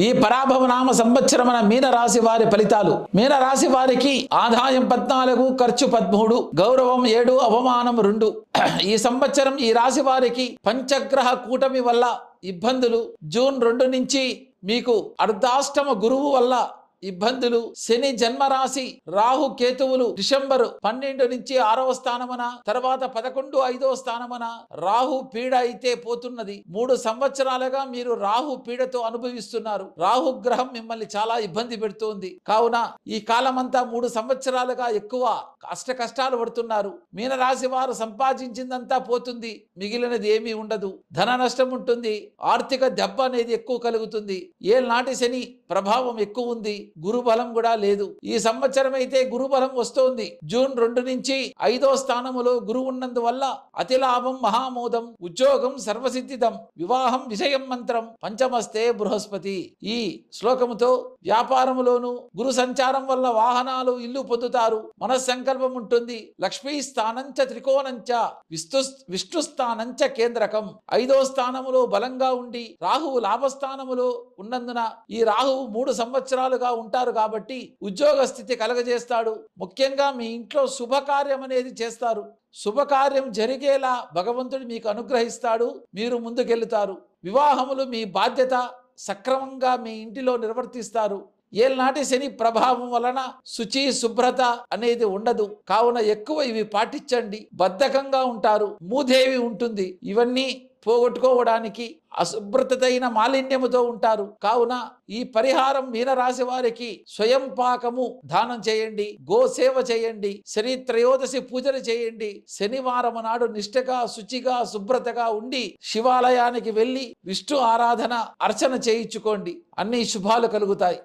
ఈ పరాభవ నామ సంవత్సరమున మీనరాశి వారి ఫలితాలు. మీనరాశి వారికి ఆదాయం 14, ఖర్చు 13, గౌరవం 7, అవమానం 2. ఈ సంవత్సరం ఈ రాశి వారికి పంచగ్రహ కూటమి వల్ల ఇబ్బందులు. జూన్ 2 నుంచి మీకు అర్ధాష్టమ గురువు వల్ల ఇబ్బందులు. శని జన్మరాశి రాహు కేతువులు డిసెంబర్ 12 నుంచి 6వ స్థానమున, తర్వాత 11, 5వ స్థానమున రాహు పీడ అయితే పోతున్నది. 3 సంవత్సరాలుగా మీరు రాహు పీడతో అనుభవిస్తున్నారు. రాహు గ్రహం మిమ్మల్ని చాలా ఇబ్బంది పెడుతోంది. కావున ఈ కాలమంతా 3 సంవత్సరాలుగా ఎక్కువ కష్టాలు పడుతున్నారు. మీనరాశి వారు సంపాదించిందంతా పోతుంది, మిగిలినది ఏమీ ఉండదు. ధన నష్టం ఉంటుంది, ఆర్థిక దెబ్బ అనేది ఎక్కువ కలుగుతుంది. ఏళ్ళనాటి శని ప్రభావం ఎక్కువ ఉంది, గురుబలం కూడా లేదు. ఈ సంవత్సరం అయితే గురుబలం వస్తోంది. జూన్ 2 నుంచి 5వ స్థానములో గురువు ఉన్నందువల్ల అతి లాభం మహామోదం, ఉద్యోగం సర్వసిద్ధిదం, వివాహం విజయం మంత్రం, పంచమస్తే బృహస్పతి. ఈ శ్లోకముతో వ్యాపారములోను గురు సంచారం వల్ల వాహనాలు, ఇల్లు పొందుతారు. మనస్సంకల్పం ఉంటుంది. లక్ష్మీ స్థానంచ త్రికోణంచ విష్ణు స్థానంచ కేంద్రకం. 5వ స్థానములో బలంగా ఉండి రాహువు లాభస్థానములో ఉన్నందున ఈ రాహువు 3 సంవత్సరాలుగా ఉంటారు కాబట్టి ఉద్యోగ స్థితి కలగజేస్తాడు. ముఖ్యంగా మీ ఇంట్లో శుభకార్యం అనేది చేస్తారు. శుభకార్యం జరిగేలా భగవంతుడు మీకు అనుగ్రహిస్తాడు, మీరు ముందుకెళ్తారు. వివాహములు మీ బాధ్యత సక్రమంగా మీ ఇంటిలో నిర్వర్తిస్తారు. ఏళ్ళనాటి శని ప్రభావం వలన శుచి శుభ్రత అనేది ఉండదు. కావున ఎక్కువ ఇవి పాటించండి. బద్ధకంగా ఉంటారు, మూదేవి ఉంటుంది. ఇవన్నీ పోగొట్టుకోవడానికి అశుభ్రతైన మాలిన్యముతో ఉంటారు. కావున ఈ పరిహారం మీనరాశి వారికి స్వయం పాకము దానం చేయండి, గోసేవ చేయండి, శని త్రయోదశి పూజలు చేయండి. శనివారం నాడు నిష్ఠగా, శుచిగా, శుభ్రతగా ఉండి శివాలయానికి వెళ్ళి విష్ణు ఆరాధన, అర్చన చేయించుకోండి. అన్ని శుభాలు కలుగుతాయి.